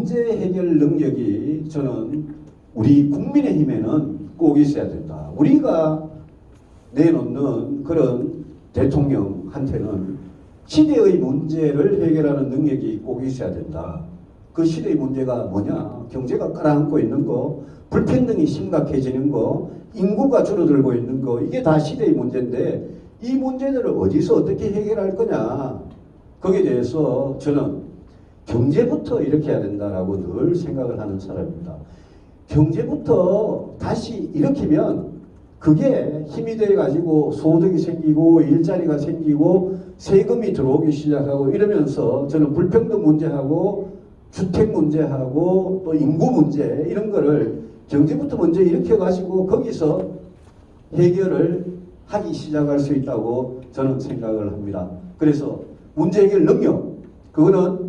문제 해결 능력이 저는 우리 국민의힘에는 꼭 있어야 된다. 우리가 내놓는 그런 대통령한테는 시대의 문제를 해결하는 능력이 꼭 있어야 된다. 그 시대의 문제가 뭐냐? 경제가 깔아앉고 있는 거, 불평등이 심각해지는 거, 인구가 줄어들고 있는 거, 이게 다 시대의 문제인데 이 문제들을 어디서 어떻게 해결할 거냐? 거기에 대해서 저는 경제부터 이렇게 해야 된다라고 늘 생각을 하는 사람입니다. 경제부터 다시 일으키면 그게 힘이 돼가지고 소득이 생기고 일자리가 생기고 세금이 들어오기 시작하고 이러면서 저는 불평등 문제하고 주택 문제하고 또 인구 문제 이런 거를 경제부터 먼저 일으켜가지고 거기서 해결을 하기 시작할 수 있다고 저는 생각을 합니다. 그래서 문제 해결 능력, 그거는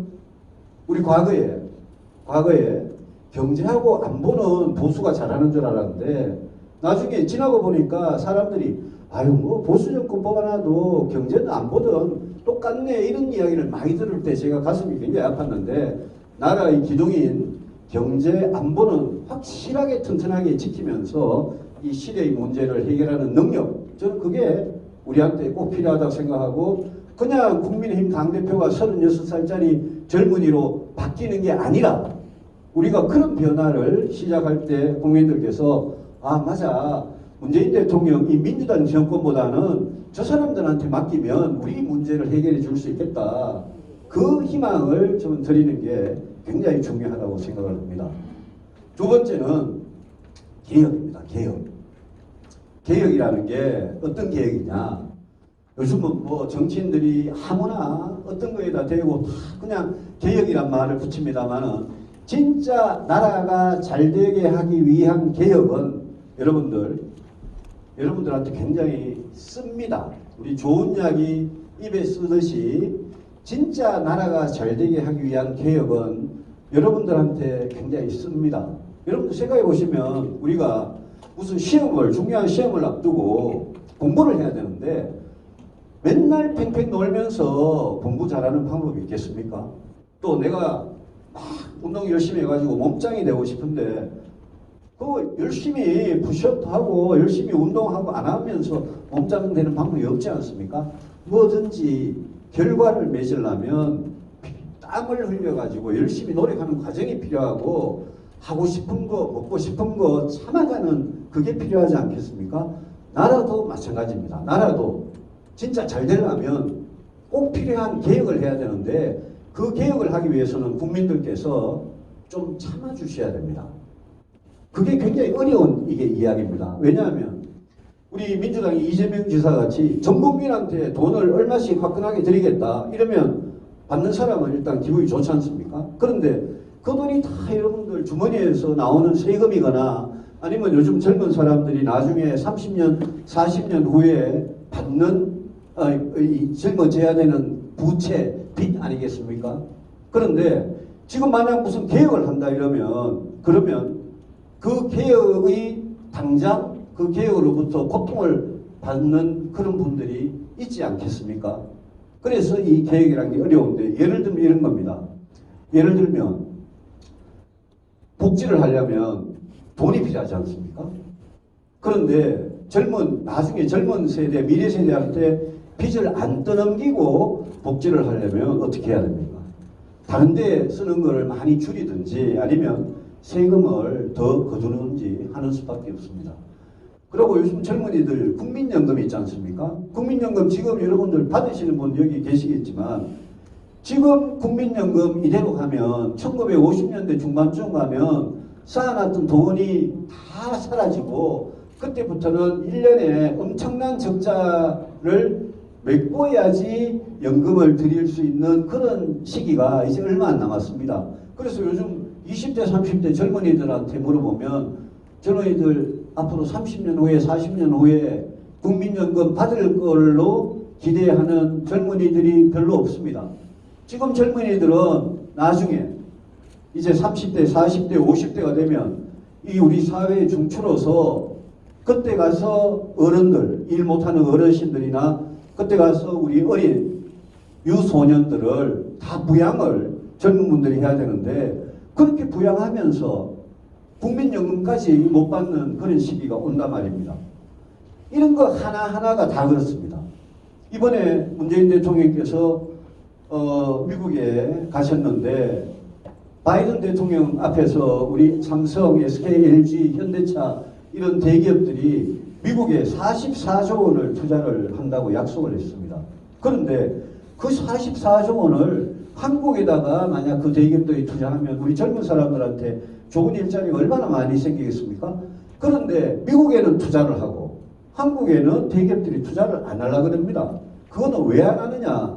우리 과거에 경제하고 안보는 보수가 잘하는 줄 알았는데 나중에 지나고 보니까 사람들이 아유 뭐 보수 정권 뽑아놔도 경제는 안보든 똑같네 이런 이야기를 많이 들을 때 제가 가슴이 굉장히 아팠는데 나라의 기둥인 경제 안보는 확실하게 튼튼하게 지키면서 이 시대의 문제를 해결하는 능력, 저는 그게 우리한테 꼭 필요하다고 생각하고 그냥 국민의힘 당대표가 36살짜리 젊은이로 바뀌는 게 아니라 우리가 그런 변화를 시작할 때 국민들께서 아 맞아 문재인 대통령 이 민주당 정권보다는 저 사람들한테 맡기면 우리 문제를 해결해 줄 수 있겠다. 그 희망을 좀 드리는 게 굉장히 중요하다고 생각을 합니다. 두 번째는 개혁입니다. 개혁이라는 게 어떤 개혁이냐. 요즘은 뭐 정치인들이 아무나 어떤 거에다 대고 그냥 개혁이란 말을 붙입니다만은 진짜 나라가 잘 되게 하기 위한 개혁은 여러분들한테 굉장히 씁니다. 우리 좋은 이야기 입에 쓰듯이 진짜 나라가 잘 되게 하기 위한 개혁은 여러분들한테 굉장히 씁니다. 여러분들 생각해 보시면 우리가 무슨 중요한 시험을 앞두고 공부를 해야 되는데 맨날 팽팽 놀면서 공부 잘하는 방법이 있겠습니까? 또 내가 막 운동 열심히 해가지고 몸짱이 되고 싶은데 그 열심히 푸시업도 하고 열심히 운동하고 안 하면서 몸짱 되는 방법이 없지 않습니까? 뭐든지 결과를 맺으려면 땀을 흘려가지고 열심히 노력하는 과정이 필요하고 하고 싶은 거 먹고 싶은 거 참아가는 그게 필요하지 않겠습니까? 나라도 마찬가지입니다. 나라도 진짜 잘 되려면 꼭 필요한 개혁을 해야 되는데 그 개혁을 하기 위해서는 국민들께서 좀 참아주셔야 됩니다. 그게 굉장히 어려운 이야기입니다. 왜냐하면 우리 민주당이 이재명 지사같이 전 국민한테 돈을 얼마씩 화끈하게 드리겠다 이러면 받는 사람은 일단 기분이 좋지 않습니까? 그런데 그 돈이 다 여러분들 주머니에서 나오는 세금이거나 아니면 요즘 젊은 사람들이 나중에 30년, 40년 후에 받는 젊어져야 되는 부채, 빚 아니겠습니까? 그런데 지금 만약 무슨 개혁을 한다 그러면 그 개혁의 당장 그 개혁으로부터 고통을 받는 그런 분들이 있지 않겠습니까? 그래서 이 개혁이라는 게 어려운데 예를 들면 이런 겁니다. 예를 들면 복지를 하려면 돈이 필요하지 않습니까? 그런데 나중에 젊은 세대, 미래 세대한테 빚을 안 떠넘기고 복지를 하려면 어떻게 해야 됩니까? 다른 데 쓰는 걸 많이 줄이든지 아니면 세금을 더 거두는지 하는 수밖에 없습니다. 그리고 요즘 젊은이들 국민연금 있지 않습니까? 국민연금 지금 여러분들 받으시는 분 여기 계시겠지만 지금 국민연금 이대로 가면 1950년대 중반쯤 가면 쌓아놨던 돈이 다 사라지고 그때부터는 1년에 엄청난 적자를 메꿔야지 연금을 드릴 수 있는 그런 시기가 이제 얼마 안 남았습니다. 그래서 요즘 20대 30대 젊은이들한테 물어보면 젊은이들 앞으로 30년 후에 40년 후에 국민연금 받을 걸로 기대하는 젊은이들이 별로 없습니다. 지금 젊은이들은 나중에 이제 30대 40대 50대가 되면 이 우리 사회의 중추로서 그때 가서 어른들 일 못하는 어르신들이나 그때 가서 우리 어린 유소년들을 다 부양을 젊은 분들이 해야 되는데 그렇게 부양하면서 국민연금까지 못 받는 그런 시기가 온단 말입니다. 이런 거 하나하나가 다 그렇습니다. 이번에 문재인 대통령께서 미국에 가셨는데 바이든 대통령 앞에서 우리 삼성, SK, LG, 현대차 이런 대기업들이 미국에 44조 원을 투자를 한다고 약속을 했습니다. 그런데 그 44조 원을 한국에다가 만약 그 대기업들이 투자하면 우리 젊은 사람들한테 좋은 일자리가 얼마나 많이 생기겠습니까? 그런데 미국에는 투자를 하고 한국에는 대기업들이 투자를 안 하려고 합니다. 그거는 왜 안 하느냐?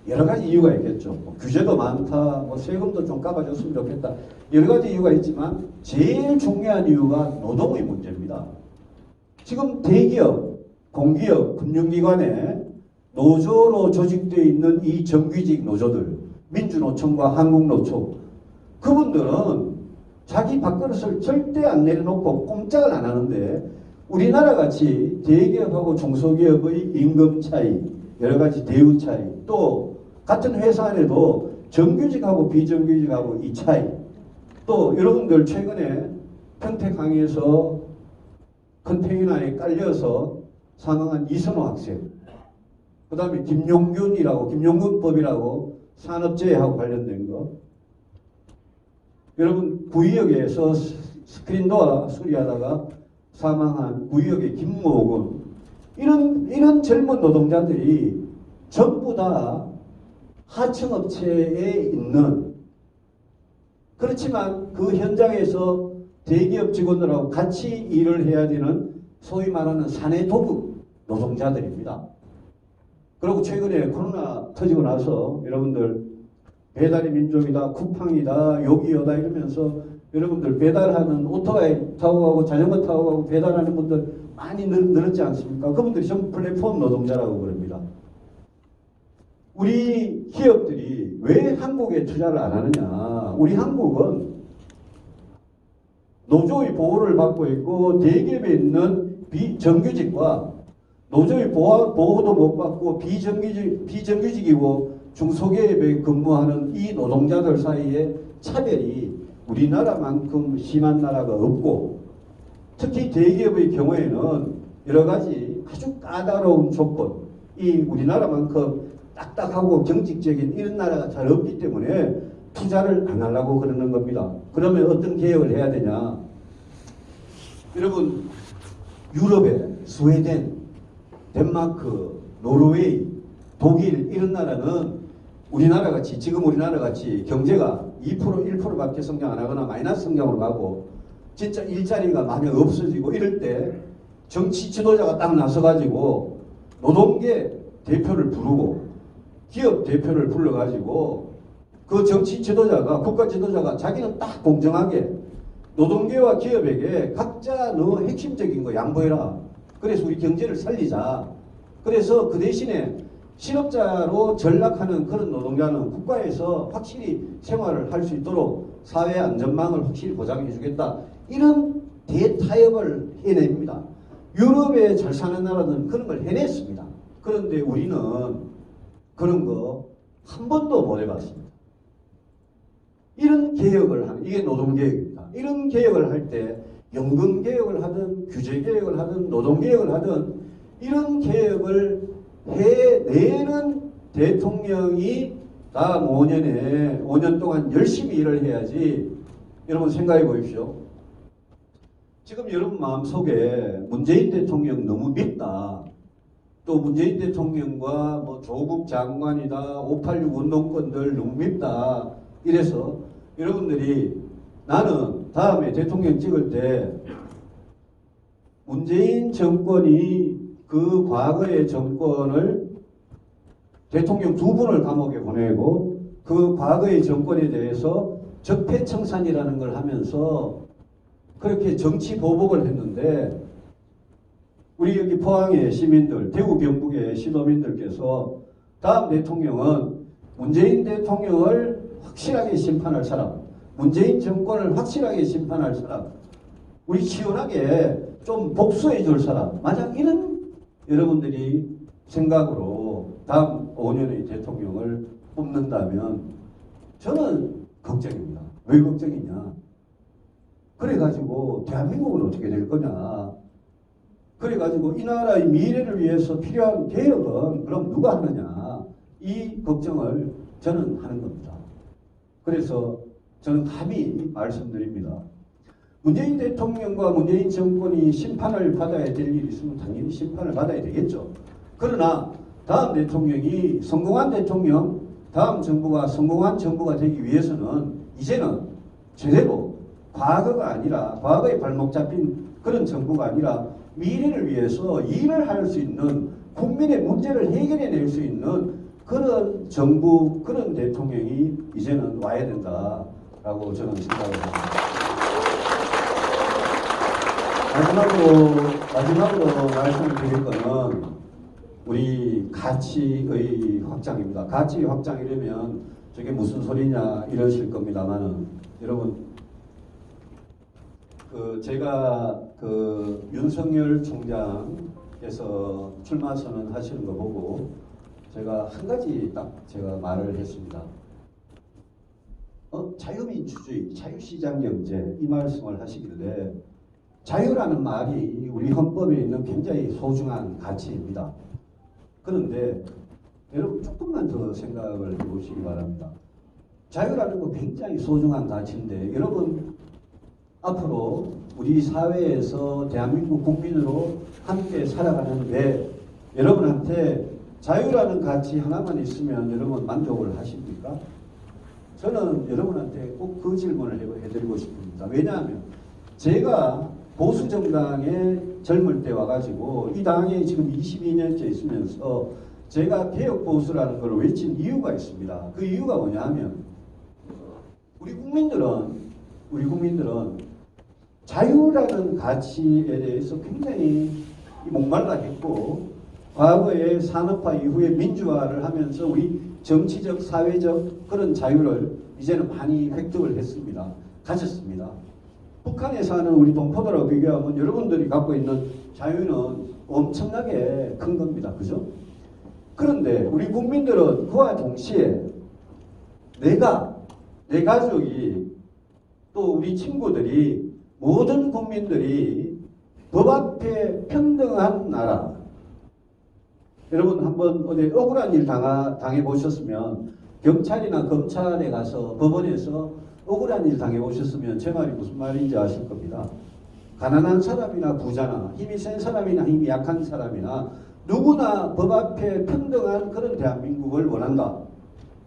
여러 가지 이유가 있겠죠. 뭐 규제도 많다, 뭐 세금도 좀 깎아줬으면 좋겠다. 여러 가지 이유가 있지만 제일 중요한 이유가 노동의 문제입니다. 지금 대기업, 공기업, 금융기관에 노조로 조직되어 있는 이 정규직 노조들, 민주노총과 한국노총, 그분들은 자기 밥그릇을 절대 안 내려놓고 꼼짝을 안 하는데 우리나라 같이 대기업하고 중소기업의 임금 차이, 여러 가지 대우 차이, 또 같은 회사 안에도 정규직하고 비정규직하고 이 차이, 또 여러분들 최근에 평택항에서 컨테이너에 깔려서 사망한 이선호 학생, 그 다음에 김용균법이라고 산업재해하고 관련된 거, 여러분 구의역에서 스크린도어 수리하다가 사망한 구의역의 김모근, 이런 젊은 노동자들이 전부 다 하청업체에 있는, 그렇지만 그 현장에서 대기업 직원들하고 같이 일을 해야 되는 소위 말하는 사내 도급 노동자들입니다. 그리고 최근에 코로나 터지고 나서 여러분들 배달의 민족이다, 쿠팡이다, 요기요다 이러면서 여러분들 배달하는 오토바이 타고 가고 자전거 타고 가고 배달하는 분들 많이 늘었지 않습니까? 그분들이 전부 플랫폼 노동자라고 그럽니다. 우리 기업들이 왜 한국에 투자를 안 하느냐? 우리 한국은 노조의 보호를 받고 있고 대기업에 있는 비정규직과 노조의 보호도 못 받고 비정규직이고 중소기업에 근무하는 이 노동자들 사이에 차별이 우리나라만큼 심한 나라가 없고, 특히 대기업의 경우에는 여러 가지 아주 까다로운 조건, 이 우리나라만큼 딱딱하고 경직적인 이런 나라가 잘 없기 때문에 투자를 안 하려고 그러는 겁니다. 그러면 어떤 개혁을 해야 되냐? 여러분, 유럽에 스웨덴, 덴마크, 노르웨이, 독일 이런 나라는 우리나라 같이, 지금 우리나라 같이 경제가 2% 1%밖에 성장 안 하거나 마이너스 성장으로 가고 진짜 일자리가 만약 없어지고 이럴 때 정치 지도자가 딱 나서가지고 노동계 대표를 부르고 기업 대표를 불러가지고 그 정치 지도자가, 국가 지도자가 자기는 딱 공정하게 노동계와 기업에게 각자 너 핵심적인 거 양보해라. 그래서 우리 경제를 살리자. 그래서 그 대신에 실업자로 전락하는 그런 노동자는 국가에서 확실히 생활을 할 수 있도록 사회 안전망을 확실히 보장해 주겠다. 이런 대타협을 해냅니다. 유럽에 잘 사는 나라들은 그런 걸 해냈습니다. 그런데 우리는 그런 거 한 번도 못 해봤습니다. 이런 개혁을 하는, 이게 노동개혁입니다. 이런 개혁을 할 때 연금개혁을 하든 규제개혁을 하든 노동개혁을 하든 이런 개혁을 해내는 대통령이 다음 5년 동안 열심히 일을 해야지. 여러분 생각해 보십시오. 지금 여러분 마음속에 문재인 대통령 너무 밉다. 또 문재인 대통령과 뭐 조국 장관이다, 586 운동권들 너무 밉다. 이래서 여러분들이 나는 다음에 대통령 찍을 때 문재인 정권이 그 과거의 정권을 대통령 2분을 감옥에 보내고 그 과거의 정권에 대해서 적폐청산이라는 걸 하면서 그렇게 정치 보복을 했는데 우리 여기 포항의 시민들, 대구 경북의 시도민들께서 다음 대통령은 문재인 대통령을 확실하게 심판할 사람, 문재인 정권을 확실하게 심판할 사람, 우리 시원하게 좀 복수해 줄 사람, 만약 이런 여러분들이 생각으로 다음 5년의 대통령을 뽑는다면 저는 걱정입니다. 왜 걱정이냐? 그래가지고 대한민국은 어떻게 될 거냐? 그래가지고 이 나라의 미래를 위해서 필요한 개혁은 그럼 누가 하느냐? 이 걱정을 저는 하는 겁니다. 그래서 저는 감히 말씀드립니다. 문재인 대통령과 문재인 정권이 심판을 받아야 될 일이 있으면 당연히 심판을 받아야 되겠죠. 그러나 다음 대통령이 성공한 대통령, 다음 정부가 성공한 정부가 되기 위해서는 이제는 제대로 과거가 아니라 과거에 발목 잡힌 그런 정부가 아니라 미래를 위해서 일을 할 수 있는 국민의 문제를 해결해낼 수 있는 그런 정부, 그런 대통령이 이제는 와야 된다라고 저는 생각을 합니다. 마지막으로 말씀을 드릴 것은 우리 가치의 확장입니다. 가치 확장이라면 저게 무슨 소리냐 이러실 겁니다만은 여러분 제가 윤석열 총장께서 출마 선언하시는 거 보고 제가 한 가지 딱 제가 말을 했습니다. 자유민주주의, 자유시장 경제 이 말씀을 하시길래 자유라는 말이 우리 헌법에 있는 굉장히 소중한 가치입니다. 그런데 여러분 조금만 더 생각을 해보시기 바랍니다. 자유라는 거 굉장히 소중한 가치인데 여러분 앞으로 우리 사회에서 대한민국 국민으로 함께 살아가는데 여러분한테 자유라는 가치 하나만 있으면 여러분 만족을 하십니까? 저는 여러분한테 꼭 그 질문을 해드리고 싶습니다. 왜냐하면 제가 보수정당에 젊을 때 와가지고 이 당에 지금 22년째 있으면서 제가 개혁보수라는 걸 외친 이유가 있습니다. 그 이유가 뭐냐 하면 우리 국민들은 자유라는 가치에 대해서 굉장히 목말라 했고 과거에 산업화 이후에 민주화를 하면서 우리 정치적, 사회적 그런 자유를 이제는 많이 획득을 했습니다. 가졌습니다. 북한에 사는 우리 동포들하고 비교하면 여러분들이 갖고 있는 자유는 엄청나게 큰 겁니다. 그죠? 그런데 우리 국민들은 그와 동시에 내가, 내 가족이 또 우리 친구들이 모든 국민들이 법 앞에 평등한 나라. 여러분 한번 어디 억울한 일 당해 보셨으면 경찰이나 검찰에 가서 법원에서 억울한 일 당해 보셨으면 제 말이 무슨 말인지 아실 겁니다. 가난한 사람이나 부자나 힘이 센 사람이나 힘이 약한 사람이나 누구나 법 앞에 평등한 그런 대한민국을 원한다.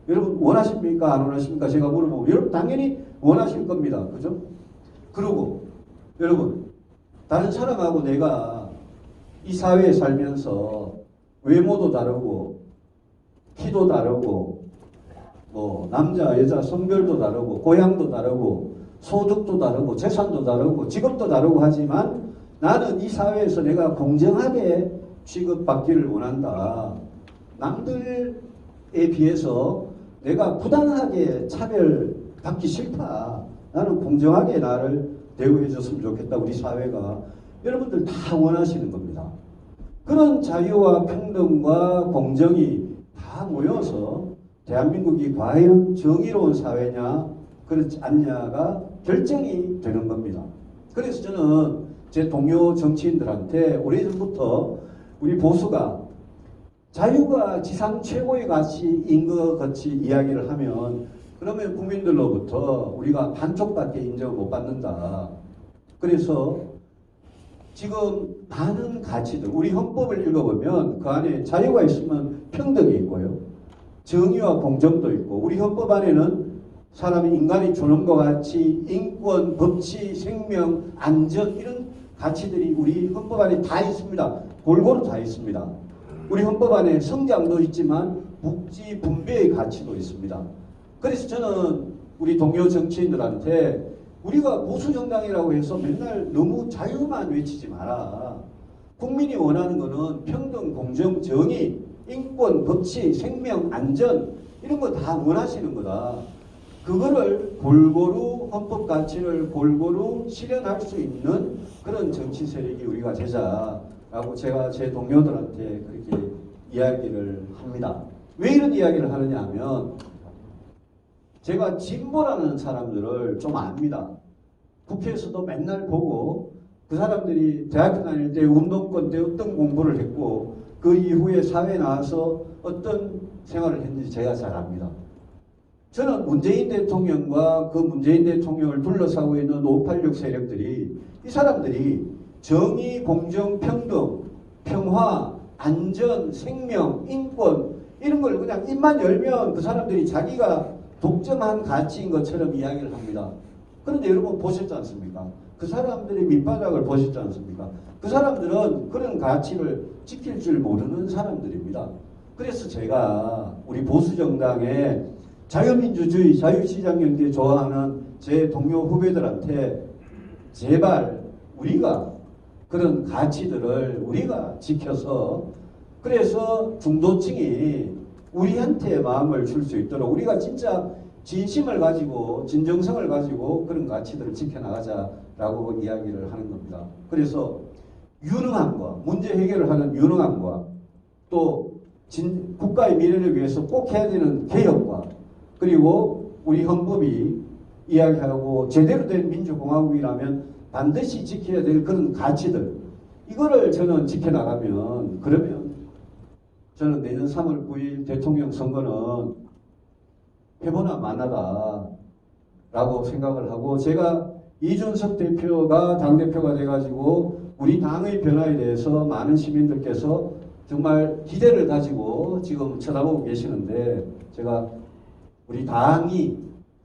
여러분 원하십니까? 안 원하십니까? 제가 물어보면 여러분 당연히 원하실 겁니다. 그죠? 그리고 여러분 다른 사람하고 내가 이 사회에 살면서 외모도 다르고 키도 다르고 뭐 남자 여자 성별도 다르고 고향도 다르고 소득도 다르고 재산도 다르고 직업도 다르고 하지만 나는 이 사회에서 내가 공정하게 취급받기를 원한다. 남들에 비해서 내가 부당하게 차별받기 싫다. 나는 공정하게 나를 대우해 줬으면 좋겠다. 우리 사회가. 여러분들 다 원하시는 겁니다. 그런 자유와 평등과 공정이 다 모여서 대한민국이 과연 정의로운 사회냐 그렇지 않냐가 결정이 되는 겁니다. 그래서 저는 제 동료 정치인들한테 오래전부터 우리 보수가 자유가 지상 최고의 가치인 것 같이 이야기를 하면 그러면 국민들로부터 우리가 반쪽밖에 인정을 못 받는다. 그래서 지금 많은 가치들, 우리 헌법을 읽어보면 그 안에 자유가 있으면 평등이 있고요. 정의와 공정도 있고 우리 헌법 안에는 사람이 인간의 존엄과 같이 인권, 법치, 생명, 안전 이런 가치들이 우리 헌법 안에 다 있습니다. 골고루 다 있습니다. 우리 헌법 안에 성장도 있지만 복지 분배의 가치도 있습니다. 그래서 저는 우리 동료 정치인들한테 우리가 보수정당이라고 해서 맨날 너무 자유만 외치지 마라. 국민이 원하는 것은 평등, 공정, 정의, 인권, 법치, 생명, 안전 이런 거 다 원하시는 거다. 그거를 골고루 헌법 가치를 골고루 실현할 수 있는 그런 정치 세력이 우리가 되자라고 제가 제 동료들한테 그렇게 이야기를 합니다. 왜 이런 이야기를 하느냐 하면 제가 진보라는 사람들을 좀 압니다. 국회에서도 맨날 보고 그 사람들이 대학교 다닐 때 운동권 때 어떤 공부를 했고 그 이후에 사회에 나와서 어떤 생활을 했는지 제가 잘 압니다. 저는 문재인 대통령과 그 문재인 대통령을 둘러싸고 있는 586 세력들이 이 사람들이 정의, 공정, 평등, 평화, 안전, 생명, 인권 이런 걸 그냥 입만 열면 그 사람들이 자기가 독점한 가치인 것처럼 이야기를 합니다. 그런데 여러분 보셨지 않습니까? 그 사람들의 밑바닥을 보셨지 않습니까? 그 사람들은 그런 가치를 지킬 줄 모르는 사람들입니다. 그래서 제가 우리 보수정당의 자유민주주의, 자유시장경제 좋아하는 제 동료 후배들한테 제발 우리가 그런 가치들을 우리가 지켜서 그래서 중도층이 우리한테 마음을 줄 수 있도록 우리가 진짜 진심을 가지고 진정성을 가지고 그런 가치들을 지켜나가자라고 이야기를 하는 겁니다. 그래서 유능함과 문제 해결을 하는 유능함과 또 국가의 미래를 위해서 꼭 해야 되는 개혁과 그리고 우리 헌법이 이야기하고 제대로 된 민주공화국이라면 반드시 지켜야 될 그런 가치들 이거를 저는 지켜나가면 그러면 저는 내년 3월 9일 대통령 선거는 해보나 마나다 라고 생각을 하고 제가 이준석 대표가 당대표가 돼가지고 우리 당의 변화에 대해서 많은 시민들께서 정말 기대를 가지고 지금 쳐다보고 계시는데 제가 우리 당이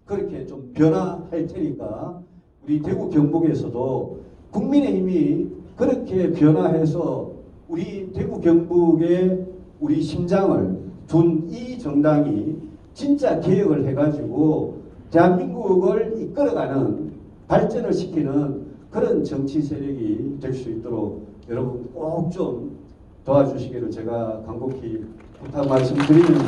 그렇게 좀 변화할 테니까 우리 대구 경북에서도 국민의힘이 그렇게 변화해서 우리 대구 경북의 우리 심장을 둔 이 정당이 진짜 개혁을 해가지고 대한민국을 이끌어가는 발전을 시키는 그런 정치 세력이 될 수 있도록 여러분 꼭 좀 도와주시기를 제가 간곡히 부탁 말씀드리면서